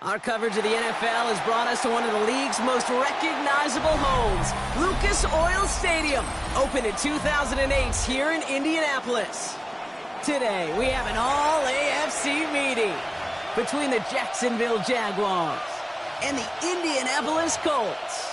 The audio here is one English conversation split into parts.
Our coverage of the NFL has brought us to one of the league's most recognizable homes, Lucas Oil Stadium, opened in 2008 here in Indianapolis. Today, we have an all-AFC meeting between the Jacksonville Jaguars and the Indianapolis Colts.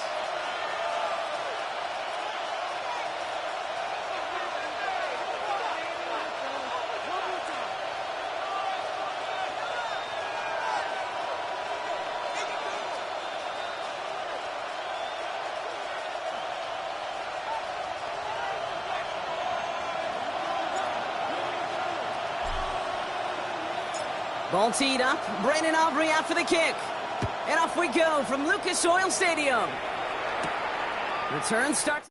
Ball teed up. Brandon Aubrey out for the kick. And off we go from Lucas Oil Stadium. Return starts.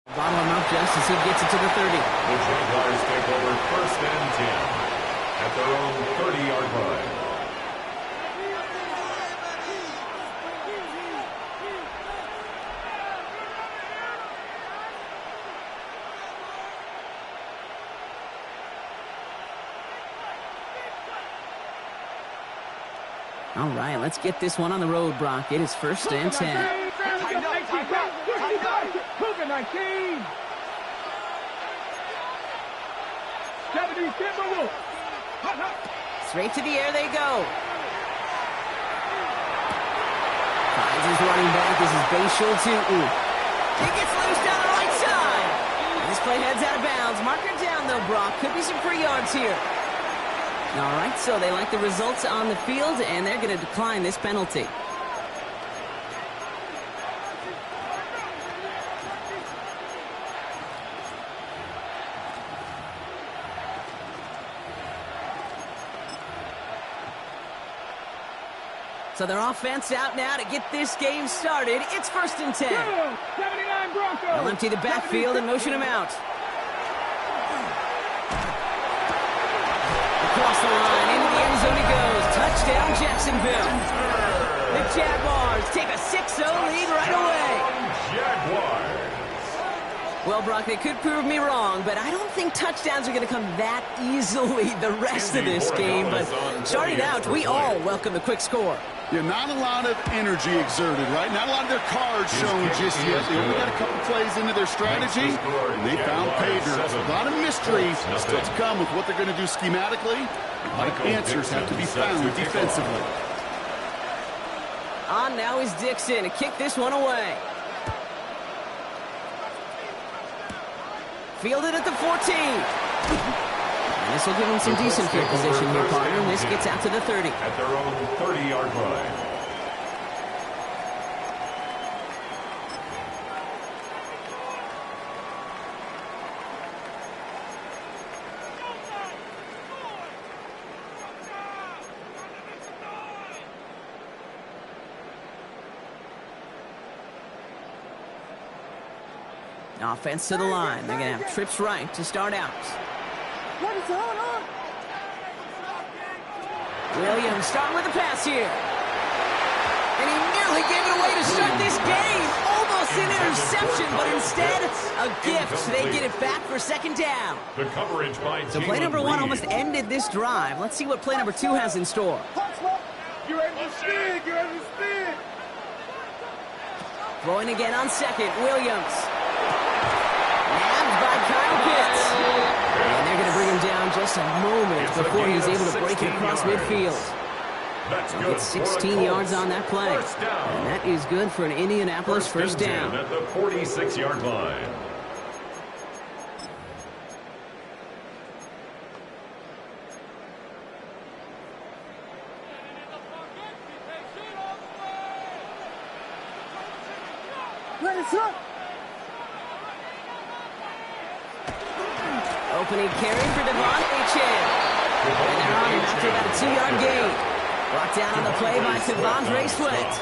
Bottle him up just as he gets it to the 30. The Jaguars take over 1st and 10 at their own 30-yard line. All right, let's get this one on the road, Brock. It is 1st and 10. Straight to the air they go. Finds his running back. This is Bashul Tutu. He gets loose down the right side. This play heads out of bounds. Marker down, though, Brock. Could be some free yards here. All right, so they like the results on the field, and they're going to decline this penalty. So their offense out now to get this game started. It's 1st and 10. They'll empty the backfield and motion him out. Across the line, into the end zone he goes. Touchdown, Jacksonville. The Jaguars take a 6-0 lead right away. Jaguars. Well, Brock, they could prove me wrong, but I don't think touchdowns are going to come that easily the rest of this game. But starting out, we all welcome the quick score. Yeah, not a lot of energy exerted, right? Not a lot of their cards shown just yet. They only got a couple plays into their strategy, and they found pay dirt. A lot of mystery still to come with what they're going to do schematically. A lot of answers have to be found defensively. On now is Dixon to kick this one away. Fielded at the 14. And this will give them some decent field position here, partner. And this gets out to the 30. At their own 30-yard line. Offense to the line. They're going to have trips right to start out. What is going on? Williams starting with the pass here. And he nearly gave it away to start this game. Almost an interception, but instead, a gift. They get it back for 2nd down. The coverage by So play number 1 almost ended this drive. Let's see what play number 2 has in store. You ready to spin? You ready to spin? Throwing again on 2nd. Williams. Nabbed by Kyle Pitts. And they're going to bring him down just a moment before he's able to break it across midfield. They'll get 16 yards on that play. And that is good for an Indianapolis first down. At the 46-yard line. Ready, up. Opening carry for Devon Achane. And they're on him after about a 2-yard gain. Brought down on the play by Devondre Sweat.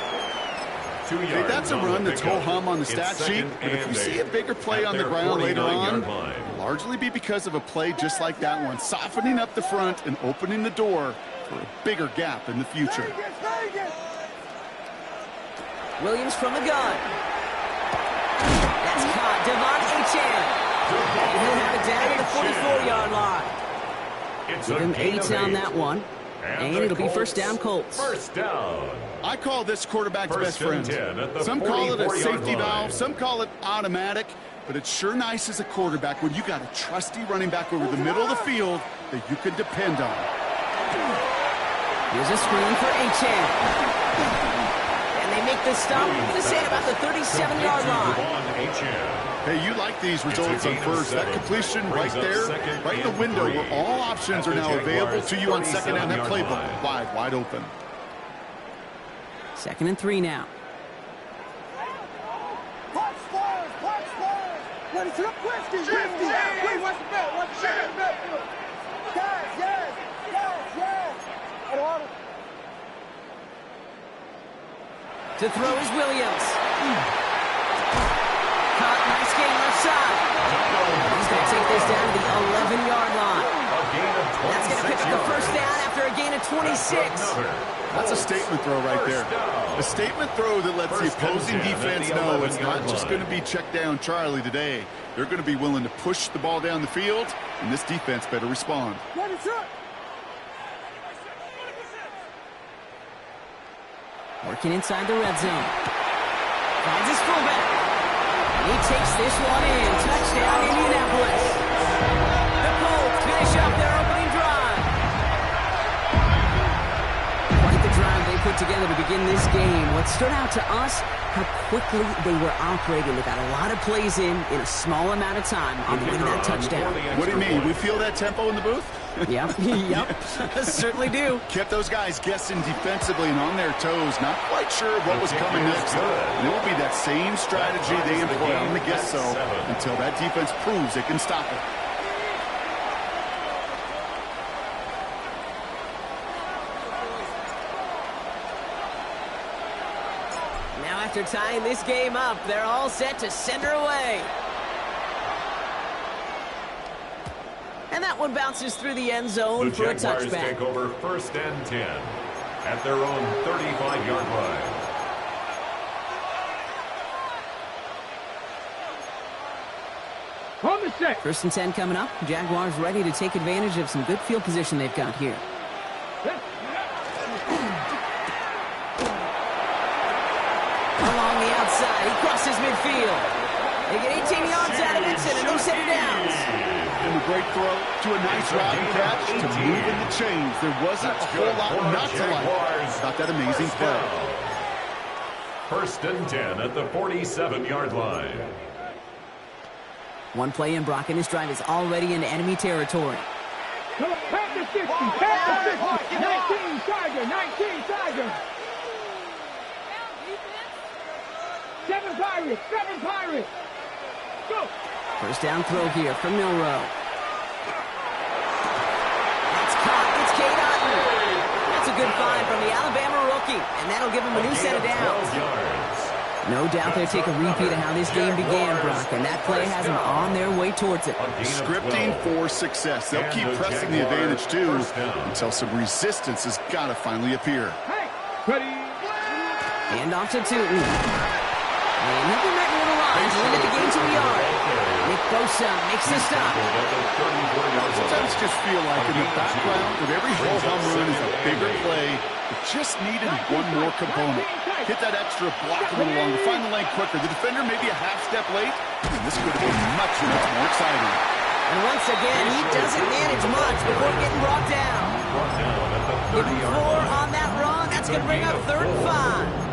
Hey, that's a run that's ho-hum on the stat sheet, but if you see a bigger play on the ground later on, it'll largely be because of a play just like that one, softening up the front and opening the door for a bigger gap in the future. Williams from the gun. That's caught. Devon Achane. And he'll have it down at the 44-yard line. Give him 8 on that one. And it'll be first down, Colts. First down. I call this quarterback's best First and friend. 10 at the Some call it a 44-yard safety line. valve, some call it automatic, but it's sure nice as a quarterback when you got a trusty running back over the middle of the field that you can depend on. Here's a screen for Achan. And they make the stop, to say about the 37-yard line. Hey, you like these results on first. That completion right there, right in the window where all options are now available to you on second down. That playbook wide open. 2nd and 3 now. Watch stars, watch stars. Ready to the Christy. Wait, watch the belt, watch the belt. Yes. And order. To throw is Williams. Caught, nice game left side. He's going to take this down to the 11-yard line. That's going to pick up the first down after a gain of 26. That's a statement throw right there. A statement throw that lets the opposing defense know it's not just going to be check down Charlie today. They're going to be willing to push the ball down the field, and this defense better respond. Ready, set. Working inside the red zone. Finds his fullback. He takes this one in. Touchdown, Indianapolis. The Colts finish up their opening drive. Quite the drive they put together to begin this game. What stood out to us, how quickly they were operating. They got a lot of plays in a small amount of time on the way to that touchdown. What do you mean? We feel that tempo in the booth? Yep, certainly do. Kept those guys guessing defensively and on their toes, not quite sure of what was coming next. And it will be that same strategy they employ, I'm going to guess so, until that defense proves it can stop it. Now after tying this game up, they're all set to send her away. And that one bounces through the end zone for a touchback. The Jaguars take over 1st and 10 at their own 35-yard line. On the set. 1st and 10 coming up. Jaguars ready to take advantage of some good field position they've got here. Along the outside, he crosses midfield. They get 18 yards out of it, and a new set of downs. And a great throw to a nice route and catch to move in the chains. There wasn't a whole lot not to like about that amazing play. 1st and 10 at the 47-yard line. One play in, Brock, and his drive is already into enemy territory. Come on, pass the 60, pass the 50. 19 Tiger. 7 Pirates. Go. First down throw here from Milrow. That's caught. It's Cade Otton. That's a good find from the Alabama rookie, and that'll give him a new set of downs. No doubt they'll take a repeat of how this game began, Brock, and that play has them on their way towards it. Scripting for success. They'll keep pressing the advantage, too, until some resistance has got to finally appear. Hand off to Tootin. And he'll be right near the line to limit the game to a yard. Nick Bosa makes the stop. Sometimes just feel like in the background of every whole home run is a bigger play. It just needed one more component. Hit that extra block a little longer, find the lane quicker. The defender maybe a half step late, and this could have been much more exciting. And once again, he doesn't manage much before getting brought down. Give him 4 on that run. That's going to bring up 3rd and 5.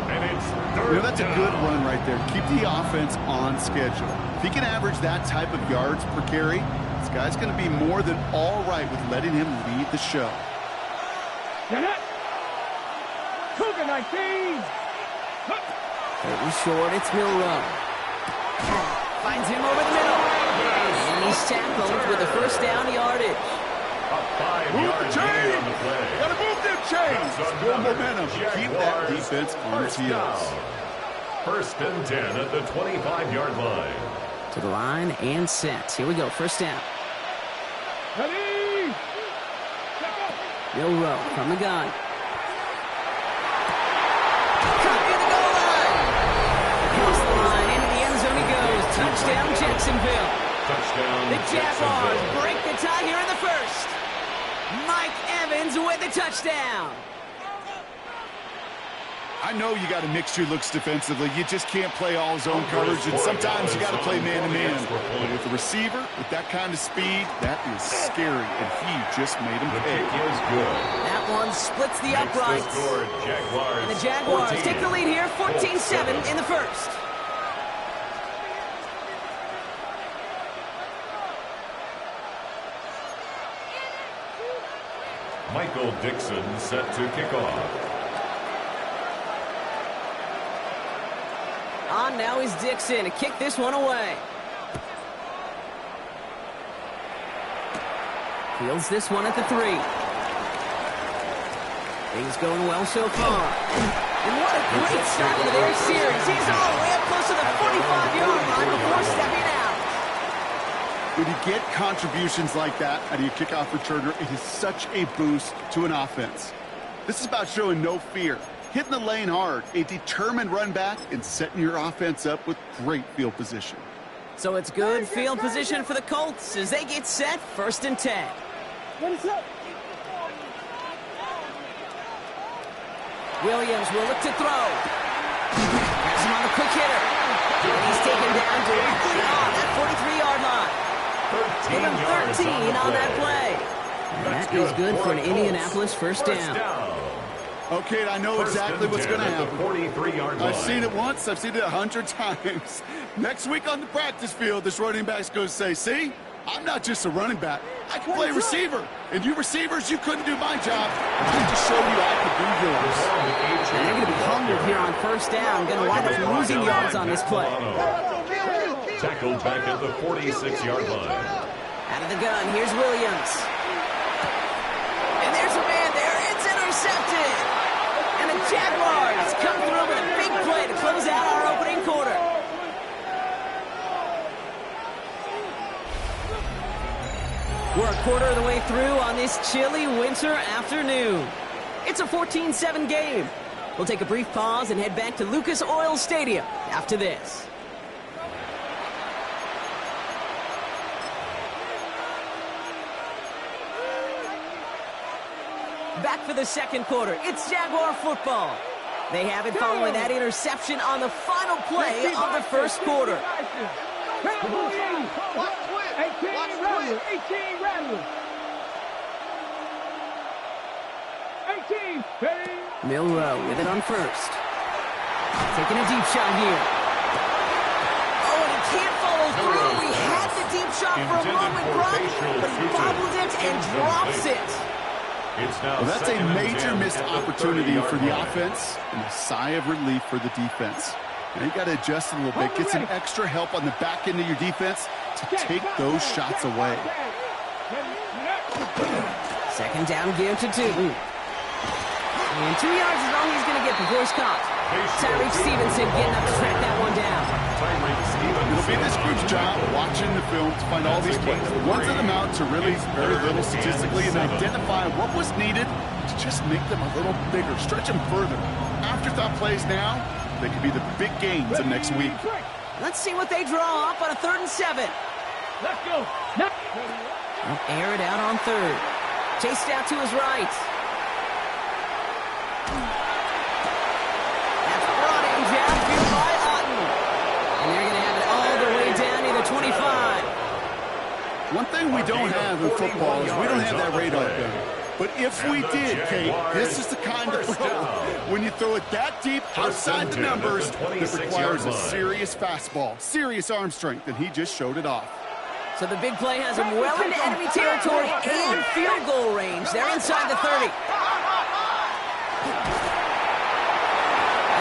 That's a good run right there. Keep the offense on schedule. If he can average that type of yards per carry, this guy's going to be more than all right with letting him lead the show. Cougar 19. Third short, it's Milrow. Finds him over the middle. And he's tackled with a first down yardage. Move the chains! Gotta move them chains! Build momentum. Keep that defense on its heels. 1st and 10 at the 25-yard line. To the line and set. Here we go, first down. Ready. Milrow from the gun. Caught near the goal line. Across the line, into the end zone he goes. Touchdown, Jacksonville. Touchdown, The Jaguars break the tie here in the first. Mike Evans ends with a touchdown. I know you got to mix your looks defensively. You just can't play all zone coverage, and sometimes you got to play man-to-man. But with a receiver with that kind of speed, that is scary, and he just made him pay. That one splits the uprights. And the Jaguars take the lead here, 14-7 in the first. Michael Dixon set to kick off. On now is Dixon to kick this one away. Fields this one at the 3. Things going well so far. And what a great start to their series. He's all the way up close to the 45-yard line before stepping out. When you get contributions like that out of your kickoff returner, it is such a boost to an offense. This is about showing no fear, hitting the lane hard, a determined run back, and setting your offense up with great field position. So it's good field position for the Colts as they get set, 1st and 10. Williams will look to throw. Has him on the quick hitter. And he's taken down directly on that 43-yard line. Give him 13 on that play. And that is good for an Indianapolis first down. Okay, I know exactly what's going to happen. 43-yard line. I've seen it once. I've seen it 100 times. Next week on the practice field, this running back's going to say, see, I'm not just a running back. I can play receiver. And you receivers, you couldn't do my job. I just showed you I could do yours. And they're going to be humbled here on first down. Going to wind up losing yards on this play. Tackled back at the 46-yard line. Out of the gun, here's Williams. And there's a man there. It's intercepted. And the Jaguars come through with a big play to close out our opening quarter. We're a quarter of the way through on this chilly winter afternoon. It's a 14-7 game. We'll take a brief pause and head back to Lucas Oil Stadium after this. Back for the second quarter. It's Jaguar football. They have it following that interception on the final play of the first quarter. 18, Milrow with it on first. Taking a deep shot here. Oh, and he can't follow through. He had the deep shot for a moment, Brock, but he bobbled it and drops it. Well, that's a major missed opportunity for the offense and a sigh of relief for the defense. Now you got to adjust a little bit, get some extra help on the back end of your defense to take those shots away. Second down, give to Tootin. And 2 yards is all he's going to get before he's caught. Tyreek Stevenson getting up to track that one down. It'll be this group's job watching the film to find all these plays. Ones that amount to really very little statistically and identify what was needed to just make them a little bigger, stretch them further. Afterthought plays now, they could be the big gains of next week. Let's see what they draw up on a 3rd and 7. let's go. They'll air it out on 3rd. Chased out to his right. That's brought in downfield by Otten. And they're going to have it all the way down near the 25. One thing we don't have in football is we don't have that radar gun. But if we did, Kate, this is the kind of throw. When you throw it that deep outside the numbers, it requires a serious fastball, serious arm strength, and he just showed it off. So the big play has him well into enemy territory and field goal range. They're inside the 30. And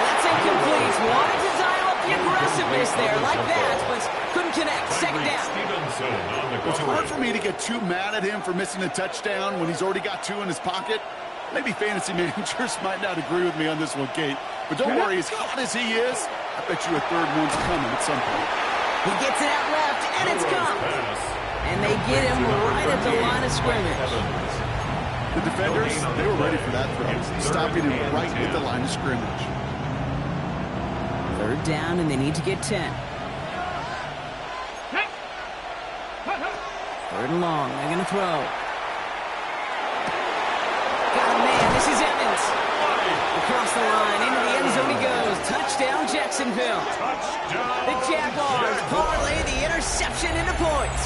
that's incomplete. Wanted to dial up the aggressiveness there like that, but couldn't connect. Second down. It's hard for me to get too mad at him for missing a touchdown when he's already got 2 in his pocket. Maybe fantasy managers might not agree with me on this one, Kate. But don't worry, as hot as he is, I bet you a 3rd one's coming at some point. He gets it out left, and it's come. And they get him right at the line of scrimmage. The defenders, they were ready for that throw, stopping him right at the line of scrimmage. 3rd down, and they need to get 10. 3rd and long. They're going to throw. the line. Into the end zone he goes. Touchdown, Jacksonville. Touchdown. The Jaguars parlay the interception into points.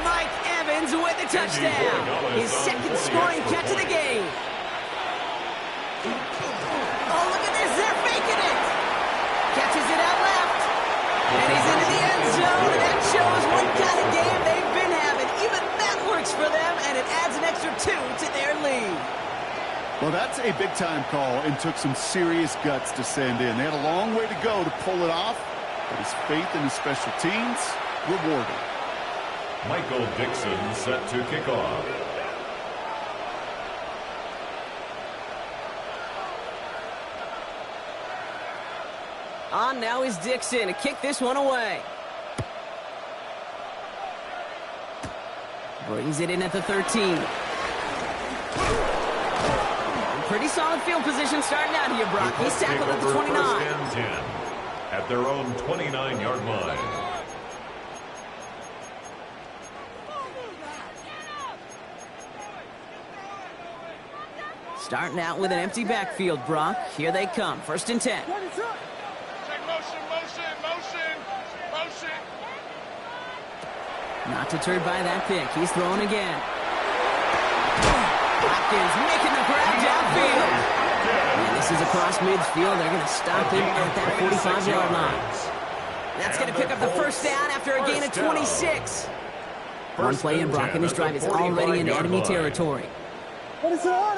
Mike Evans with the touchdown. His second scoring catch of the game. Oh, look at this. They're faking it. Catches it out left. And he's into the end zone. And that shows what kind of game they've been having. Even that works for them, and it adds an extra 2 to their lead. Well, that's a big-time call and took some serious guts to send in. They had a long way to go to pull it off, but his faith in his special teams rewarded. Michael Dixon set to kick off. On now is Dixon to kick this one away. Brings it in at the 13. Pretty solid field position starting out here, Brock. He's tackled at the 29. First and 10 at their own 29-yard line. Starting out with an empty backfield, Brock. Here they come. First and 10. Check motion. Not deterred by that pick. He's throwing again. Hopkins making the grab downfield. And this is across midfield. They're going to stop him at that 45-yard line. That's going to pick up the first down after a gain of 26. One play in, Brock, and this drive is already in enemy territory. What is it on?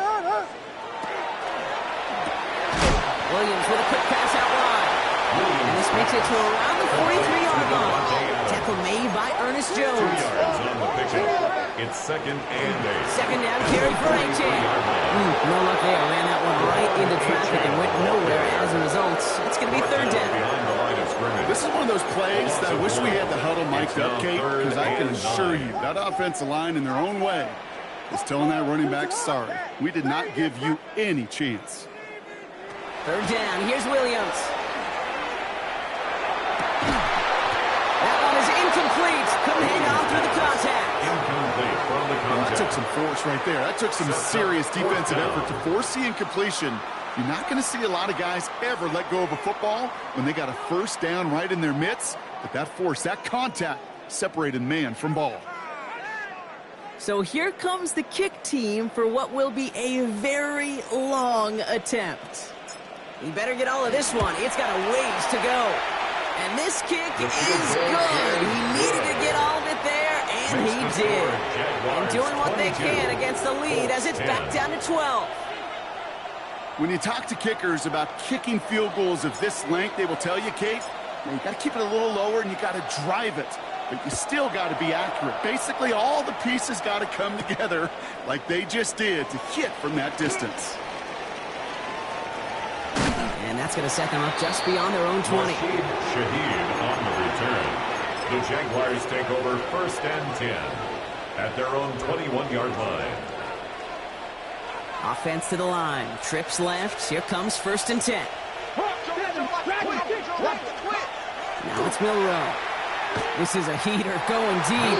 Williams with a quick pass out wide. And this makes it to around the 43-yard line. Tackle made by Ernest 2 Jones. yards on the pickup. It's second and 8. Second down carry for AJ. No luck there. Ran that one right into traffic and went nowhere as a result. It's going to be third down. Behind the line of scrimmage. This is one of those plays that I wish we had the huddle mic'd up, Kate, because I can assure you that offensive line in their own way is telling that running back, sorry, we did not give you any chance. Third down. Here's Williams. That one is incomplete. Couldn't hang on through the contact. Incomplete from the That contact. took some force right there. That took some serious defensive effort to force the incompletion. You're not going to see a lot of guys ever let go of a football when they got a first down right in their midst. But that force, that contact, separated man from ball. So here comes the kick team for what will be a very long attempt. You better get all of this one. It's got a ways to go. And this kick is good. He needed to get all of it there, and he did. And doing what they can against the lead as it's back down to 12. When you talk to kickers about kicking field goals of this length, they will tell you, Kate, you got to keep it a little lower and you got to drive it. But you still got to be accurate. Basically, all the pieces got to come together like they just did to hit from that distance. And that's going to set them up just beyond their own 20. Shaheed on the return. The Jaguars take over first and 10 at their own 21-yard line. Offense to the line. Trips left. Here comes first and 10. Now it's Milrow. This is a heater going deep.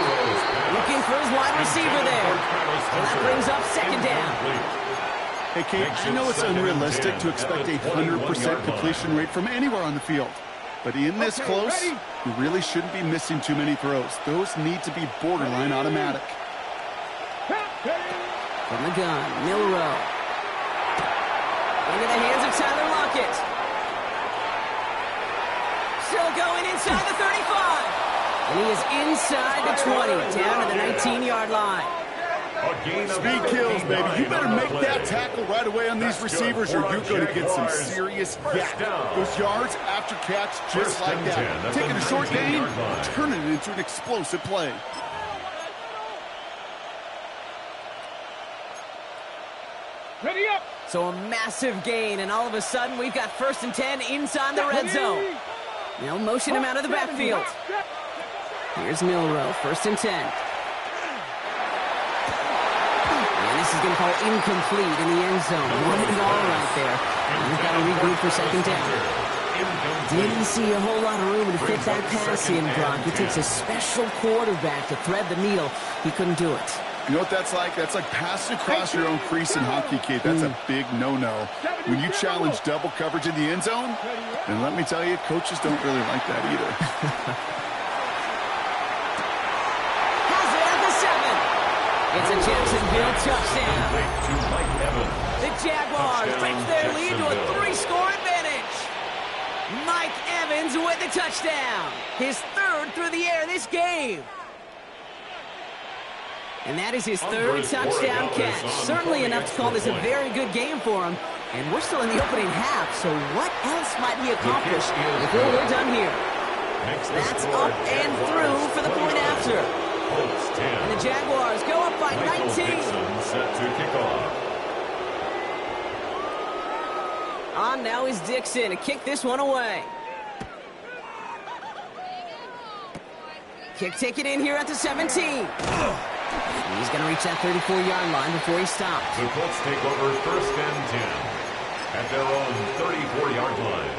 Looking for his wide receiver there. And that brings up second down. Hey, Kate, I know it's unrealistic to expect a 100% completion rate from anywhere on the field. But in this close, you really shouldn't be missing too many throws. Those need to be borderline automatic. From the gun, Milrow. Into the hands of Tyler Lockett. Still going inside the 35. And he is inside the 20, down to the 19-yard line. Speed kills, baby. You better make that tackle right away on these receivers or you're going to get some serious yak. Those yards after catch just like that. Taking a short gain, turning it into an explosive play. Ready up. So a massive gain, and all of a sudden we've got first and 10 inside the red zone. They'll motion him out of the backfield. Here's Milrow, first and 10. And this is going to fall incomplete in the end zone. Wanted it all right there. And we've got to regroup for second down. Didn't see a whole lot of room to fit that pass in, Brock. It takes a special quarterback to thread the needle. He couldn't do it. You know what that's like? That's like passing across your own crease in hockey, Kate. That's a big no-no. When you challenge double coverage in the end zone, then let me tell you, coaches don't really like that either. Has it at the 7. It's a Jacksonville touchdown. The Jaguars break their lead to a 3-score advantage. Mike Evans with the touchdown. His 3rd through the air this game. And that is his 3rd touchdown catch. Certainly enough to call this a very good game for him. And we're still in the opening half, so what else might he accomplish before we're done here? That's up and through for the point after. And the Jaguars go up by 19. Set to kick off. On now is Dixon to kick this one away. Kick taken in here at the 17. He's going to reach that 34-yard line before he stops. The Colts take over 1st and 10 at their own 34-yard line.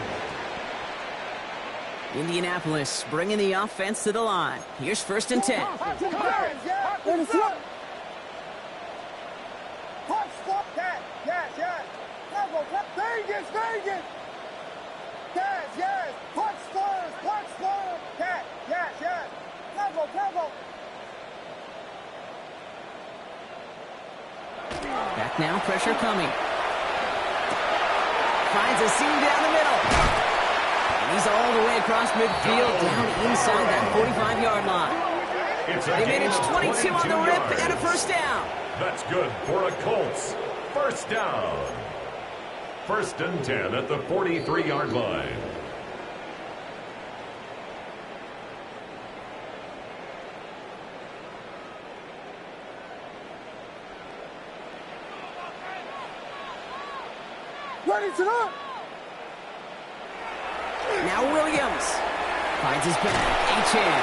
Indianapolis bringing the offense to the line. Here's 1st and 10. Vegas. Yes. Punch first. Yes. Tempo. Back now, pressure coming. Finds a seam down the middle. And he's all the way across midfield, down inside that 45-yard line. They manage 22 on the rip and a 1st down. That's good for a Colts 1st down. 1st and 10 at the 43-yard line. Now Williams finds his back, H.N.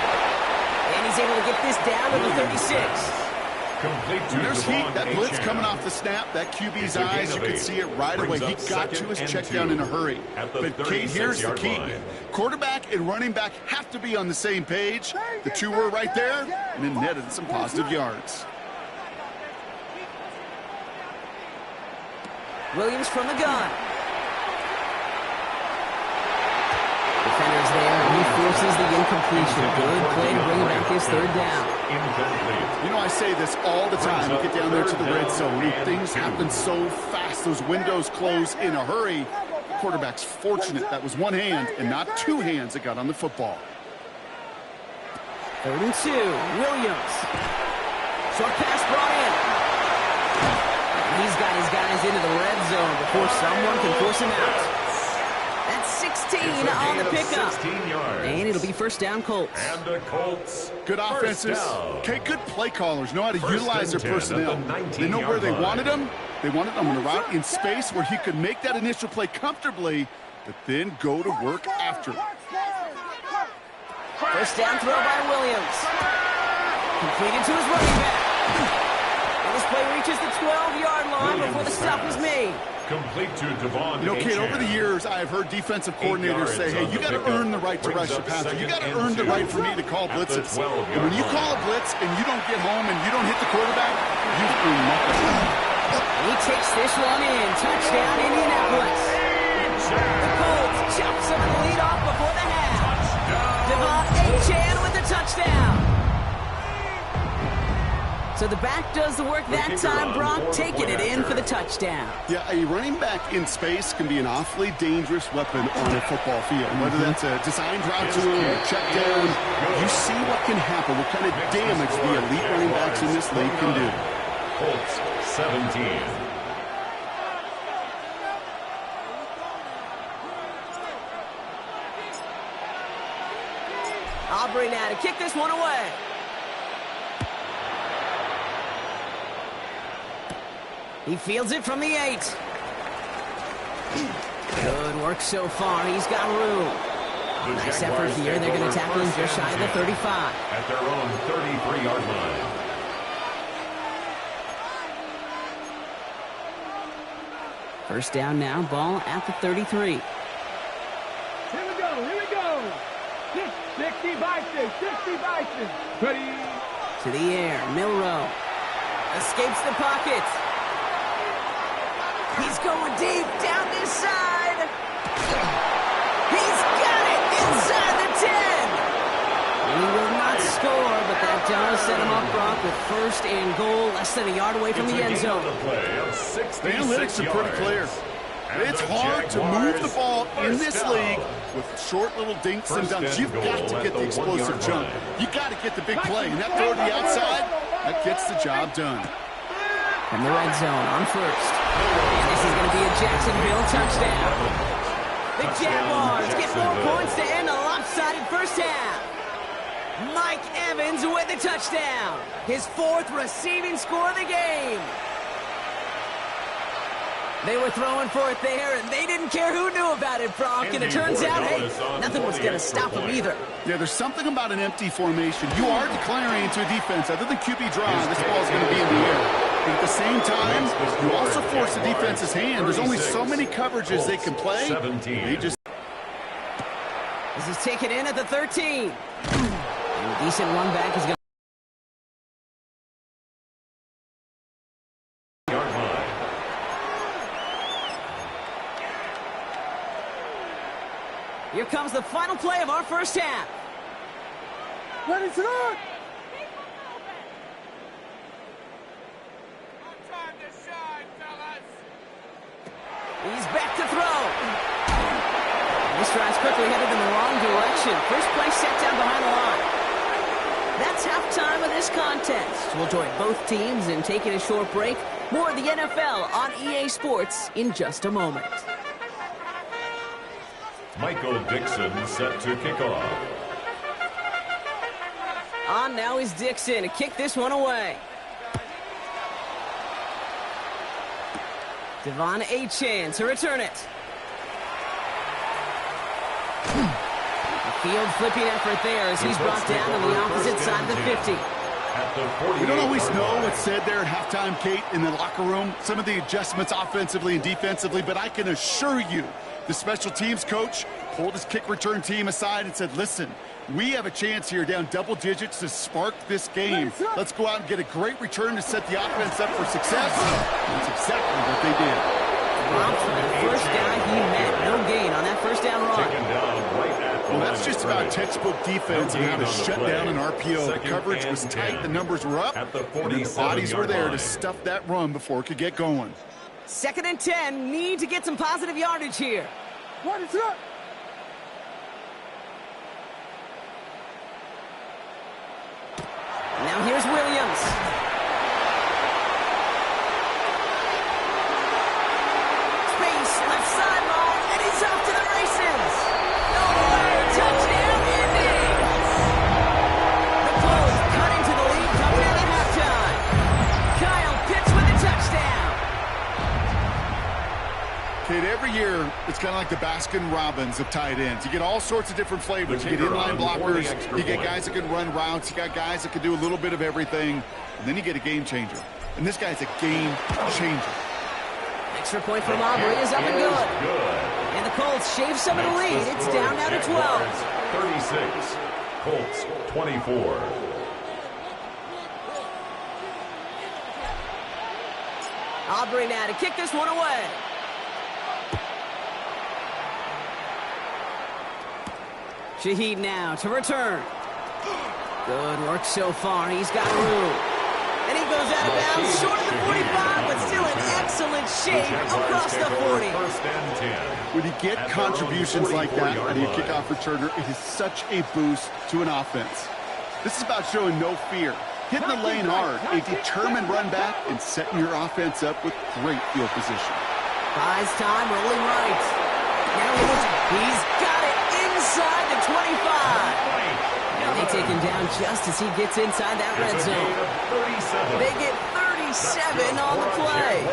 And he's able to get this down to the 36. Complete to There's heat. That blitz coming off the snap. That QB's eyes, you could see it right away. He got to his check down in a hurry. But Kate, here's the key. Quarterback and running back have to be on the same page. The two were right there, and it netted some positive yards. Williams from the gun. Defenders there, and he forces the incompletion. Good play to bring him back his 3rd down. Incomplete. You know, I say this all the time. You get down there to the red zone, things happen so fast. Those windows close in a hurry. The quarterback's fortunate that was one hand and not two hands that got on the football. 3rd and 2. Williams. Short pass brought in. He's got his guys into the red zone before someone can force him out. That's 16 on the pickup. 16 yards. And it'll be 1st down Colts. And the Colts. Good offenses. Okay, good play callers know how to utilize their personnel. They know where they wanted them. They wanted them on a route in space where he could make that initial play comfortably, but then go to work after. 1st down throw by Williams. Completed to his running back. And this play reaches the 12-yard line before the stop is made. Complete to Devon. You know, Kate, over the years, I've heard defensive coordinators say, hey, you got to earn the right to rush the passer. You got to earn the right for me to call blitzes. And when you call a blitz and you don't get home and you don't hit the quarterback, you've earned nothing. He takes this one in. Touchdown, Indianapolis. The Colts chop some of the lead off before the half. Devon Achane with the touchdown. So the back does the work that time. Gronk taking it in for the touchdown. Yeah, a running back in space can be an awfully dangerous weapon on a football field. Whether that's a designed route to him, a check down, you see what can happen, what kind of damage the elite running backs in this league can do. Colts 17. Aubrey now to kick this one away. He fields it from the 8. Good work so far. He's got room. Nice effort here. They're going to tackle him just shy of the 35. At their own 33-yard line. First down now. Ball at the 33. Here we go. 60 Bison. Ready. To the air. Milrow escapes the pocket. He's going deep down this side. He's got it inside the 10. He will not score, but that does set him up, Brock, with first and goal, less than a yard away from the end zone. The analytics are pretty clear. It's hard to move the ball in this league with short little dinks and dunks. You've got to get the explosive jump. You've got to get the big play. And that throw to the outside, that gets the job done. From the red zone on first. And this is going to be a Jacksonville touchdown. The Jaguars get 4 points to end a lopsided first half. Mike Evans with the touchdown. His 4th receiving score of the game. They were throwing for it there, and they didn't care who knew about it, Brock. And it turns out, hey, nothing was going to stop them either. Yeah, there's something about an empty formation. You are declaring into a defense. Other than QB draw, this ball's going to be in the air. But at the same time, you also force the defense's hand. There's only so many coverages they can play. They just... This is taken in at the 13. And a decent run back is going to... Here comes the final play of our first half. Ready to go! He's back to throw. This drive's quickly headed in the wrong direction. First play set down behind the line. That's halftime of this contest. We'll join both teams in taking a short break. More of the NFL on EA Sports in just a moment. Michael Dixon set to kick off. On now is Dixon to kick this one away. Devon Achane to return it. A field flipping effort there as he's brought down on the opposite side of the 50. We don't always know what's said there at halftime, Kate, in the locker room. Some of the adjustments offensively and defensively, but I can assure you the special teams coach pulled his kick return team aside and said, listen, we have a chance here down double digits to spark this game. Let's go out and get a great return to set the offense up for success. That's exactly what they did. Romped for the first guy he met. No gain on that first down run. Well, that's just about textbook defense and how to shut down an RPO. The coverage was tight, the numbers were up, and then the bodies were there to stuff that run before it could get going. 2nd and 10. Need to get some positive yardage here. What is up? Now here's Williams. Space, left sideline, and he's off to the races. No way, touchdown Indians. The Colts cut into the lead coming out at halftime. Kyle Pitts with a touchdown. Kate, every year, it's kind of like the Baskin-Robbins of tight ends. You get all sorts of different flavors. You get inline blockers, you get guys that can run routes, you got guys that can do a little bit of everything, and then you get a game changer. And this guy's a game changer. Extra point from Aubrey is up and good. And the Colts shave some of the lead. It's down now to 12. 36, Colts 24. Aubrey now to kick this one away. Shaheed now to return. Good work so far. He's got room. And he goes out of bounds short of the 45, but still in excellent shape across the 40. When you get contributions like that out of your kickoff returner, it is such a boost to an offense. This is about showing no fear, hitting the lane hard, a determined run back, and setting your offense up with great field position. Buys time, rolling right. Now he's got it inside the 25. And they take him down just as he gets inside that red zone. They get 37 on the play.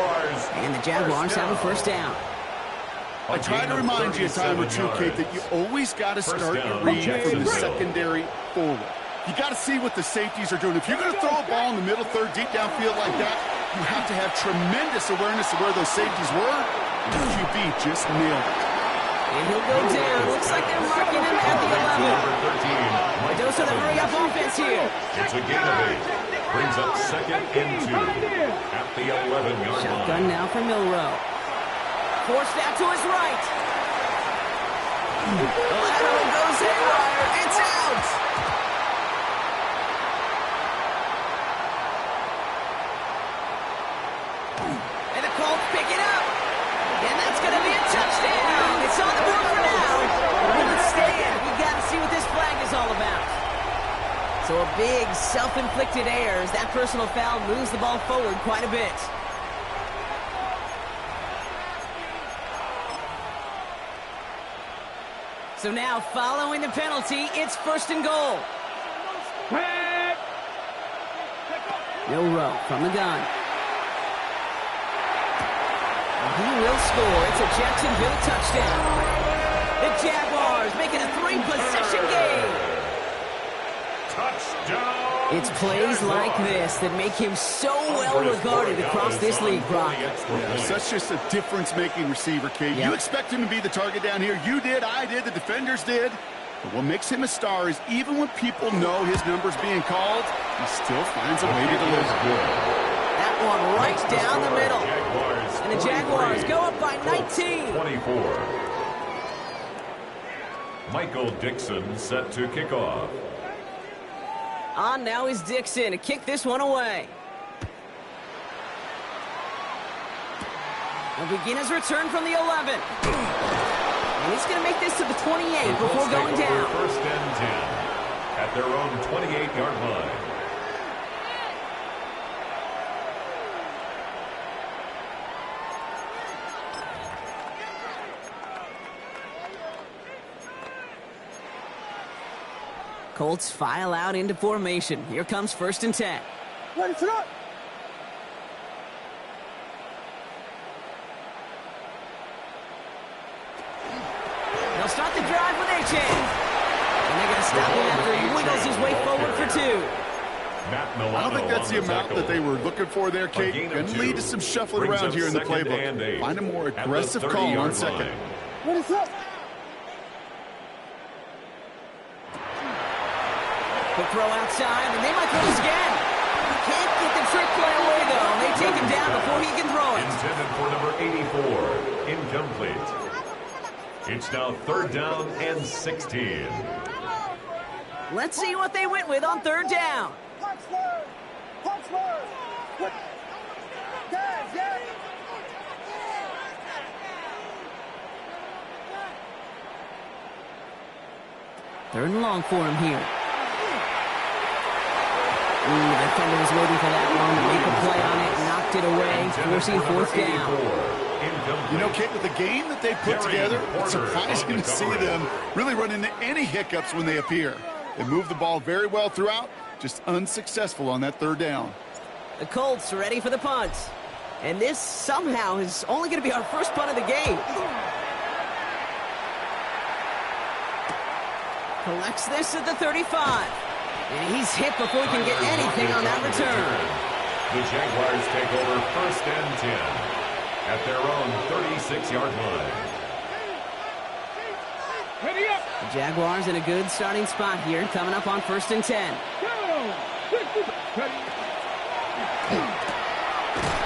And the Jaguars have a first down. I try to remind you a time or two, Kate, that you always got to start your read from the secondary forward. You got to see what the safeties are doing. If you're going to throw a ball in the middle third, deep downfield like that, you have to have tremendous awareness of where those safeties were. And the QB just nailed it. And he'll go down. Looks like they're marking him at the 11. A dose of the hurry-up offense here. It's a gain of 8. Brings up 2nd and 2 at the 11-yard line. Shotgun now for Milrow. Forced out to his right. Lateral goes haywire. It's out. And the Colts pick it up. And that's going to be a touchdown. It's on the board for now. Will it stand? We've got to see what this flag is all about. So a big self-inflicted error as that personal foul moves the ball forward quite a bit. So now, following the penalty, it's 1st and goal. No row from the gun. He will score. It's a Jacksonville touchdown. The Jaguars making a 3-possession game. Touchdown! It's plays like this that make him so well regarded across this league, Brock. Yeah, such just a difference-making receiver, Kate. Yep. You expect him to be the target down here. You did, I did, the defenders did. But what makes him a star is even when people know his number's being called, he still finds a way to deliver. That one right down the middle. And the Jaguars go up by 19. 24. Michael Dixon set to kick off. On now is Dixon to kick this one away. He'll begin his return from the 11. And he's going to make this to the 28 before going down. 1st and 10 at their own 28-yard line. Colts file out into formation. Here comes 1st and 10. Ready, set up. They'll start the drive with H.A. And they're going to stop him after he wiggles his way forward for 2. I don't think that's the amount that they were looking for there, Kate. Going to lead to some shuffling around here in the playbook. Find a more aggressive call on 2nd. Ready, set up. He'll throw outside, and they might throw this again. Can't get the trick play away, though. They take him down before he can throw it. Intended for number 84. Incomplete. It's now 3rd down and 16. Let's see what they went with on 3rd down. Punch word. Punch word. What? Guys, yeah. Third and long for him here. The defender was waiting for that one to make a play on it, knocked it away, forcing 4th down. You know, Kate, with the game that they put together, it's surprising to see them really run into any hiccups when they appear. They move the ball very well throughout, just unsuccessful on that 3rd down. The Colts are ready for the punt. And this somehow is only going to be our first punt of the game. Collects this at the 35. And he's hit before he can get anything on that return. The Jaguars take over 1st and 10 at their own 36-yard line. The Jaguars in a good starting spot here, coming up on 1st and 10.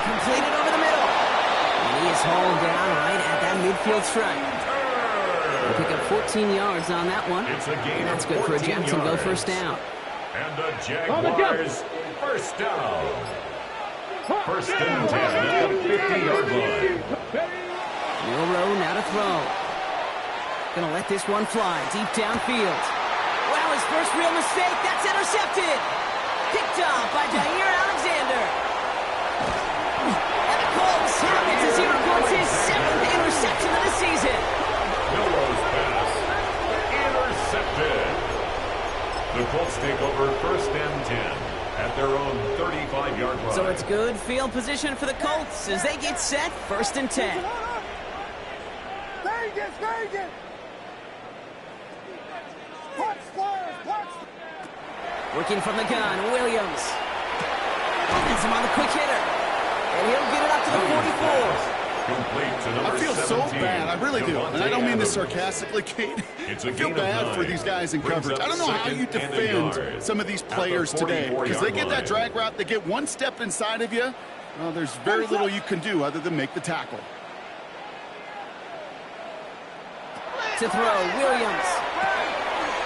Completed over the middle. And he is hauled down right at that midfield stripe. They'll pick up 14 yards on that one. It's a gain. That's good for a Jacksonville yards. 1st down. And the Jaguars 1st down. 1st and 10 at the 50-yard line. Milrow now to throw. Gonna let this one fly deep downfield. Wow, his first real mistake. That's intercepted. Picked off by Jair Alexander. And the Colts have it as he records his 7th interception of the season. Milrow's pass intercepted. The Colts take over 1st and 10 at their own 35-yard line. So it's good field position for the Colts as they get set 1st and 10. Vegas, Vegas. Punch players, punch. Working from the gun, Williams. Has him on the quick hitter. And he'll get it up to the 44. Complete to number I feel 17, so bad. I really do. And I don't mean this sarcastically, Kate. I feel bad for these guys in coverage. I don't know how you defend some of these players today. Because they get that drag route, they get one step inside of you. Well, there's very little you can do other than make the tackle. to throw. Williams.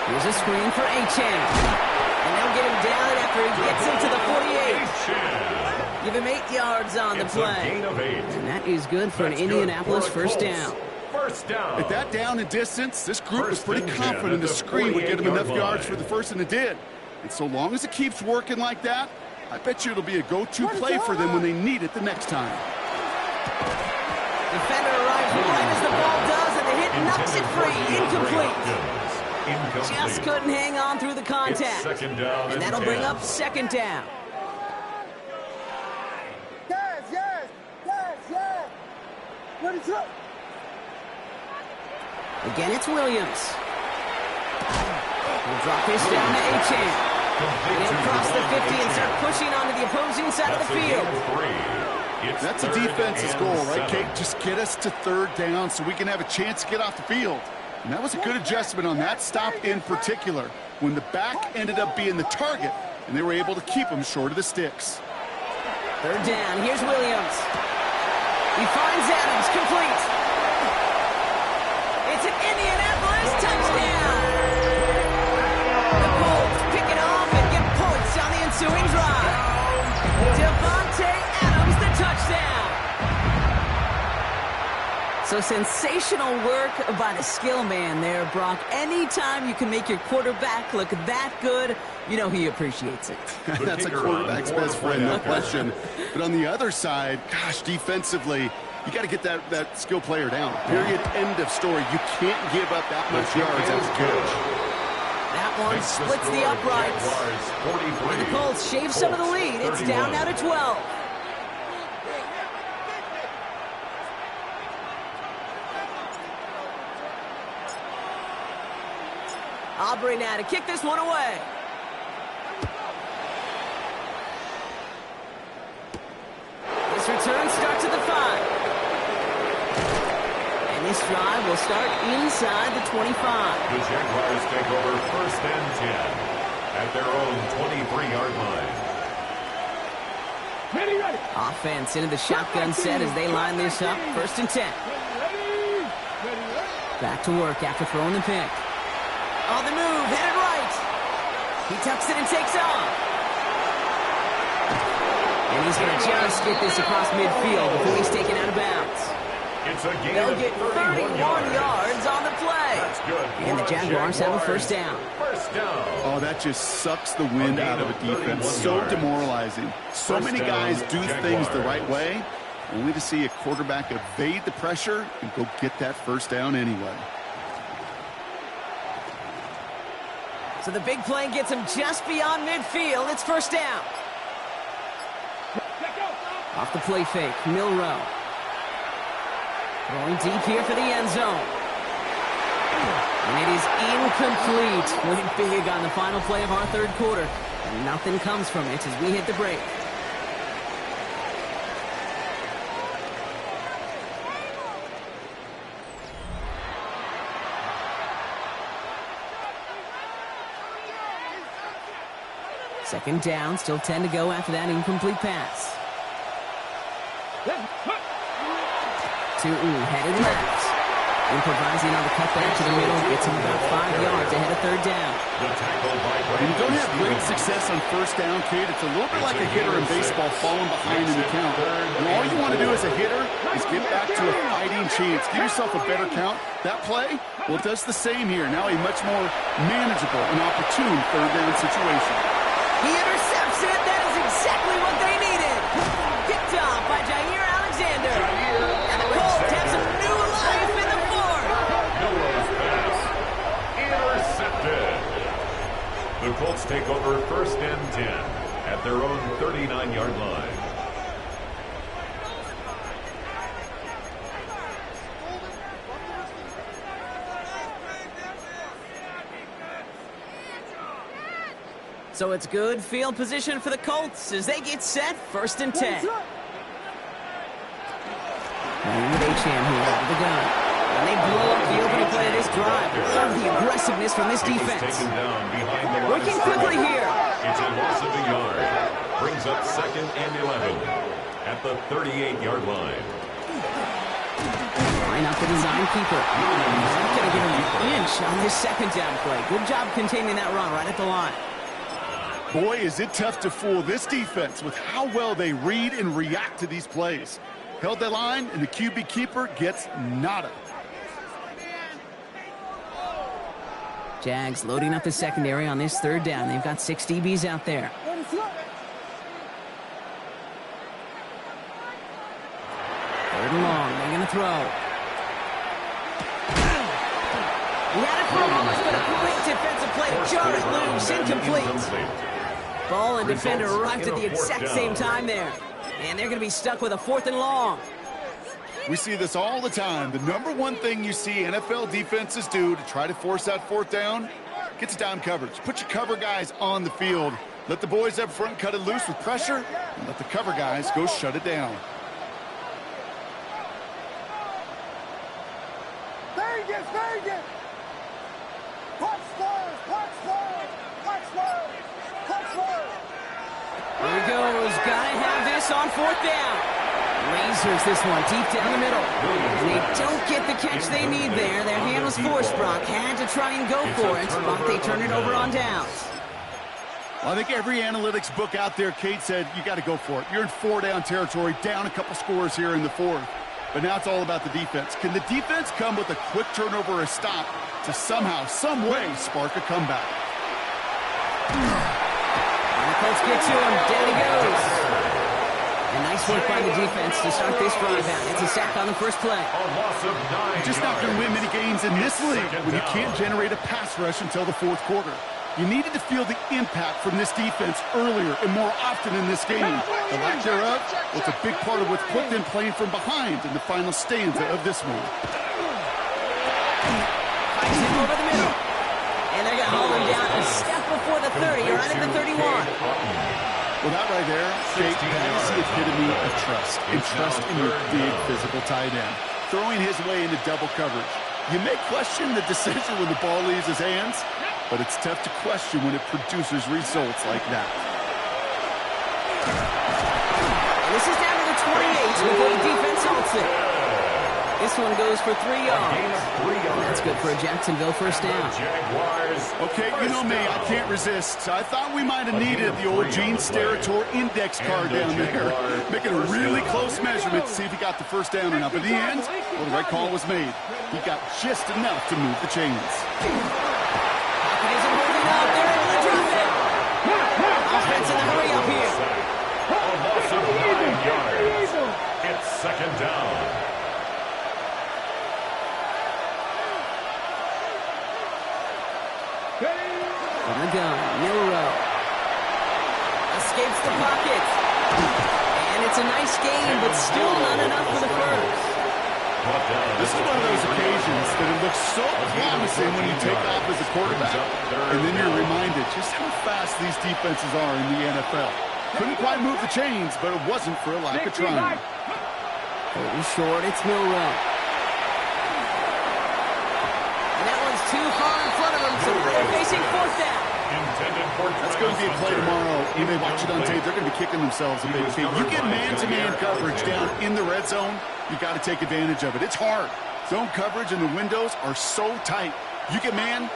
Here's a screen for Achane. And they'll get him down after he gets into the 48. Give him 8 yards on the play. And that is good for an Indianapolis first down. At that down and distance, this group was pretty confident the screen would get him enough yards for the first, and it did. And so long as it keeps working like that, I bet you it'll be a go-to play for them when they need it the next time. Defender arrives right as the ball does, and the hit knocks it free. Incomplete. Just couldn't hang on through the contact. And that'll bring up second down. Yes. Ready, throw. Again, it's Williams. We'll drop this down to Achane. And he'll cross the 50 and start pushing onto the opposing side of the field. That's a defense's goal, right, Kate? Just get us to third down so we can have a chance to get off the field. And that was a good adjustment on that stop in particular, when the back ended up being the target, and they were able to keep him short of the sticks. Third down, here's Williams. He finds Adams, complete. It's an Indianapolis touchdown. The Colts pick it off and get points on the ensuing drive. Devontae Adams, the touchdown. So sensational work by the skill man there, Brock. Anytime you can make your quarterback look that good, you know he appreciates it. That's a quarterback's best friend, no question. But on the other side, gosh, defensively, you got to get that skill player down. Period. End of story. You can't give up that much yards as a coach. That one splits the uprights. And the Colts shave some of the lead. It's down now to 12. Aubrey now to kick this one away. This return starts at the 5. And this drive will start inside the 25. The Jaguars take over first and 10 at their own 23-yard line. Ready. Offense into the shotgun set as they line this up. First and 10. Back to work after throwing the pick. On the move, headed right. He tucks it and takes off. And he's going to just get this across midfield before he's taken out of bounds. It's a gain They'll of get 31 yards on the play. That's good. And the Jaguars have a first down. First down. Oh, that just sucks the wind out of a defense. So demoralizing. So many guys do things the right way, only to see a quarterback evade the pressure and go get that first down anyway. So the big play gets him just beyond midfield. It's first down. Off the play fake, Milroe. Going deep here for the end zone. And it is incomplete. Went big on the final play of our third quarter. And nothing comes from it as we hit the break. Second down, still 10 to go after that incomplete pass. Headed left. Improvising on the cutback to the middle, gets him about 5 yards ahead of third down. When you don't have great success on first down, Kate, it's a little bit like a hitter in baseball falling behind in the count. And all you want to do as a hitter is get back to a fighting chance. Give yourself a better count. That play, well, it does the same here. Now a much more manageable and opportune third down situation. He intercepts it. That is exactly what they needed. Picked off by Jair Alexander. And the Colts have some new life in the fourth. Noah's pass intercepted. The Colts take over first and 10 at their own 39-yard line. So it's good field position for the Colts as they get set first and 10. Playing with Achane here out of the gun. And they blow up the opening play of this drive. Love the aggressiveness from this defense. Working quickly here. It's a loss of a yard. Brings up second and 11 at the 38-yard line. Line up the design keeper. He's not going to get an inch on this second down play. Good job containing that run right at the line. Boy, is it tough to fool this defense with how well they read and react to these plays. Held that line, and the QB keeper gets nada. Jags loading up the secondary on this third down. They've got 6 DBs out there. Third and long. They're going to throw. He had it for a moment, but a great defensive play to jar it loose. Incomplete. Ball and defender arrived at the exact same time there. And they're going to be stuck with a 4th and long. We see this all the time. The number one thing you see NFL defenses do to try to force that 4th down, get to down coverage. Put your cover guys on the field. Let the boys up front cut it loose with pressure, and let the cover guys go shut it down. Very good, very good. Punch first, punch first, punch first, punch first. Here he goes. Gotta have this on 4th down. Lasers this one deep down the middle. And they don't get the catch they need there. Their hand was forced. Brock had to try and go for it, but they turn it over on downs. Well, I think every analytics book out there, Kate said, you got to go for it. You're in 4-down territory, down a couple scores here in the 4th. But now it's all about the defense. Can the defense come with a quick turnover or a stop to somehow, some way, spark a comeback? And the Colts get to him. Down he goes. And nice work by the defense to start this drive out. It's a sack on the first play. You're just not going to win many games in this league when you can't generate a pass rush until the 4th quarter. You needed to feel the impact from this defense earlier and more often in this game. The lack thereof was a big part of what's put them playing from behind in the final stanza of this one. Fights him over the middle. And they're going to haul him down a step before the 30, right at the 31. Well, that right there, Jake, that is the epitome of trust. And trust in your big physical tight end. Throwing his way into double coverage. You may question the decision when the ball leaves his hands, but it's tough to question when it produces results like that. And this is down to the 28 before the defense halts it. This one goes for 3 yards. That's good for a Jacksonville first down. Okay, you know me, I can't resist. I thought we might have needed the old Gene Steratore index card down there. Making a really close measurement to see if he got the first down or not. But in the end, well, the right call was made. He got just enough to move the chains. Offense in the hurry up here. A loss of 9 yards. It's second down. From the gun, Milrow. Escapes the pocket. And it's a nice game, but still not enough for the first. This is one of those occasions that it looks so promising when you take off as a quarterback. And then you're reminded just how fast these defenses are in the NFL. Couldn't quite move the chains, but it wasn't for a lack of trying. Pretty short, it's Milrow. And that one's too far in front of him, so they're facing 4th down. That's going to be a play tomorrow. You may watch it on tape. They're going to be kicking themselves a bit. You get man-to-man coverage down in the red zone, you got to take advantage of it. It's hard. Zone coverage and the windows are so tight. You get man,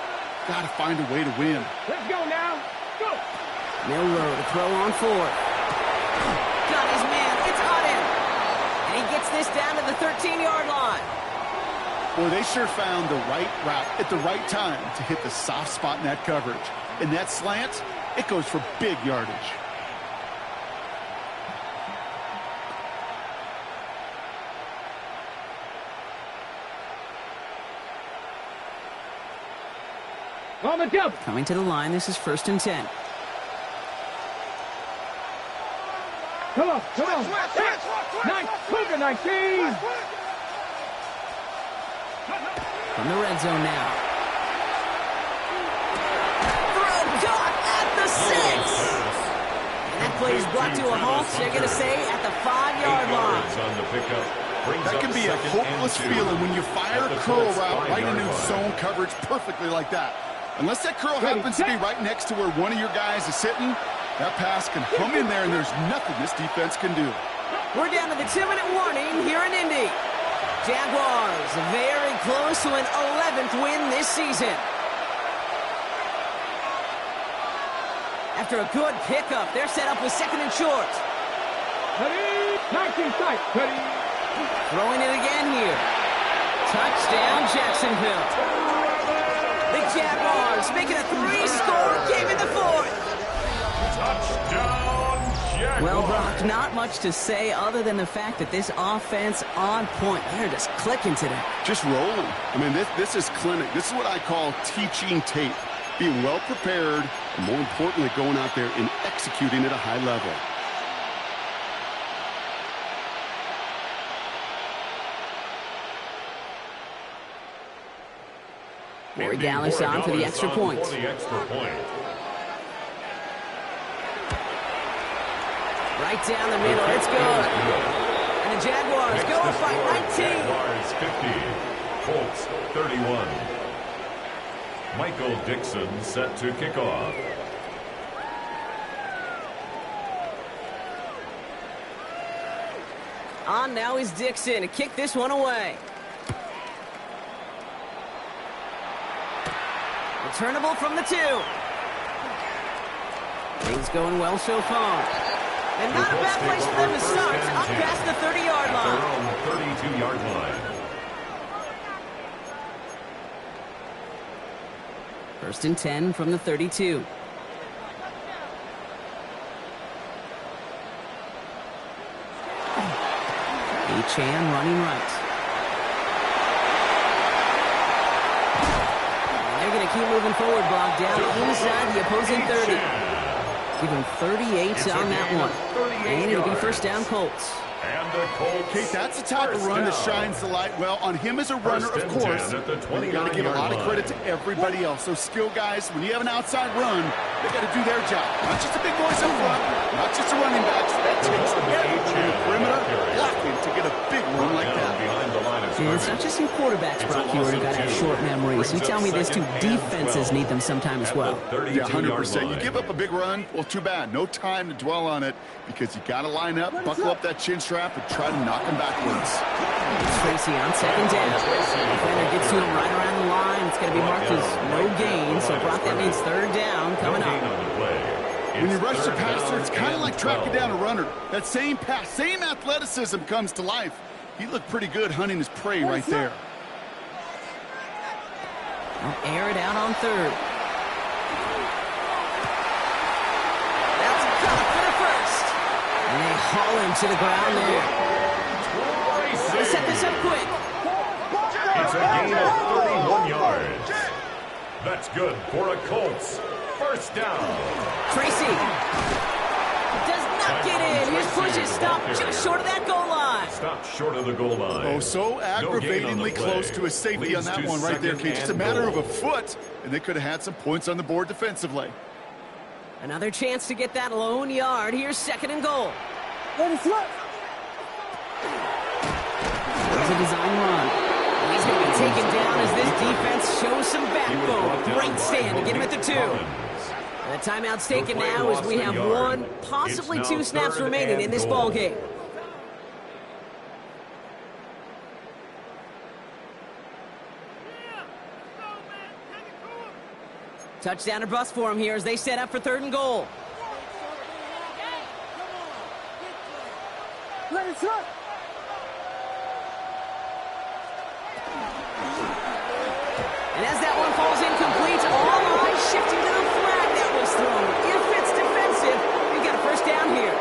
got to find a way to win. Let's go now. Go. Milrow to throw on 4th. Got his man. It's on him. And he gets this down to the 13-yard line. Boy, they sure found the right route at the right time to hit the soft spot in that coverage. And that slant, it goes for big yardage. On the jump. Coming to the line, this is 1st and 10. Come on, come on. Nice, Cougar 19. From the red zone now. Throw caught at the 6. And that play is brought to a halt, they're going to say, at the 5-yard line. That can be a hopeless feeling when you fire a curl route right into zone coverage perfectly like that. Unless that curl happens to be right next to where one of your guys is sitting, that pass can hum in there and there's nothing this defense can do. We're down to the 2-minute warning here in Indy. Jaguars very close to an 11th win this season. After a good pickup, they're set up with second and short. Throwing it again here. Touchdown, Jacksonville. The Jaguars making a 3-score game in the fourth. Touchdown, Jaguars. Well, Brock, not much to say other than the fact that this offense on point. They're just clicking today. Just rolling. I mean, this is clinic. This is what I call teaching tape. Being well prepared, and more importantly, going out there and executing at a high level. Mary Gallis on for the extra point. Right down the middle. It's good. And the Jaguars go up by 19. Jaguars 50, Colts 31. Michael Dixon set to kick off. On now is Dixon to kick this one away. Returnable from the 2. Things going well so far. And not a bad place for them to start. Up past the 30-yard line. Their own 32-yard line. First and 10 from the 32. Chan running right. They're going to keep moving forward, Brock, down inside the opposing 30. Give him 38 on that one. And it'll be first down, Colts. And the Colts. Okay, that's the type of run that shines the light well on him as a runner, of course. But you got to give a lot of credit to everybody else. Those skill guys, when you have an outside run, they got to do their job. Not just the big boys up front, not just the running backs. That takes everybody in the perimeter blocking to get a big run like that. And it's not just in quarterbacks, Brock, you got to have short memories. You tell me this too, defenses need them sometime as well. Yeah, 100%. You give up a big run, well, too bad. No time to dwell on it because you got to line up, buckle up that chin strap, and try to knock him backwards. Tracy on second down. Defender gets to him right around the line. It's going to be marked as no gain. So, Brock, that means third down coming up. When you rush the passer, it's kind of like tracking down a runner. That same pass, same athleticism comes to life. He looked pretty good hunting his prey right there. I'll air it out on third. That's caught for the first. And they haul him to the ground there. They set this up quick. It's a gain of 31 yards. That's good for a Colts. First down. Tracy does not get in. His push is stopped just short of that goal line. Stopped short of the goal line. Oh, so aggravatingly close to a safety on that one right there, Kate. Just a matter of a foot, and they could have had some points on the board defensively. Another chance to get that lone yard. Here's second and goal. There's a design run. He's going to be taken down as this defense shows some backbone. Great stand to get him at the 2. The timeout's taken now as we have one, possibly 2 snaps remaining in this ball game. Touchdown or bust for him here as they set up for third and goal. And as that one falls incomplete, all eyes shifting to the flag that was thrown. If it's defensive, you got a first down here.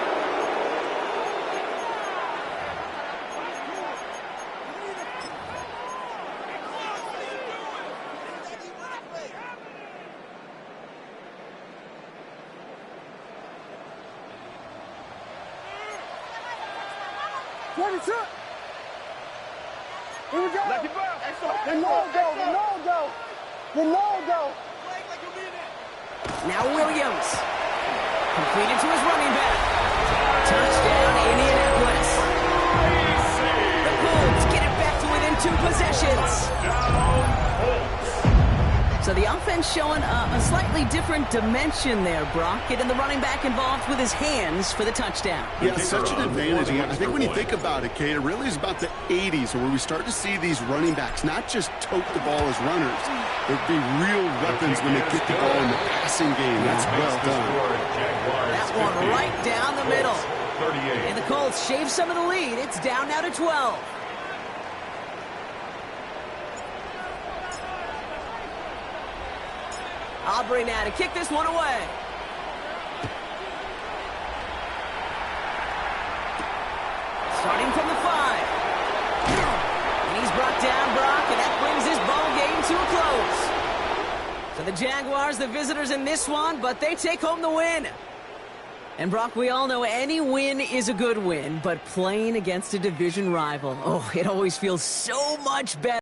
Here we go. The no-go. Now Williams. Completed to his running back. Touchdown, Indianapolis. The Colts get it back to within 2 possessions. So The offense showing a slightly different dimension there, Brock. Getting the running back involved with his hands for the touchdown. Yeah, such an advantage. I think when you think about it, Kate, it really is about the 80s where we start to see these running backs not just tote the ball as runners. There'd be real weapons when they get the ball in the passing game. That's well done. That one right down the middle. And the Colts shave some of the lead. It's down now to 12. Aubrey now to kick this one away. Starting from the 5. And he's brought down, Brock, and that brings this ball game to a close. So the Jaguars, the visitors in this one, but they take home the win. And Brock, we all know any win is a good win, but playing against a division rival, oh, it always feels so much better.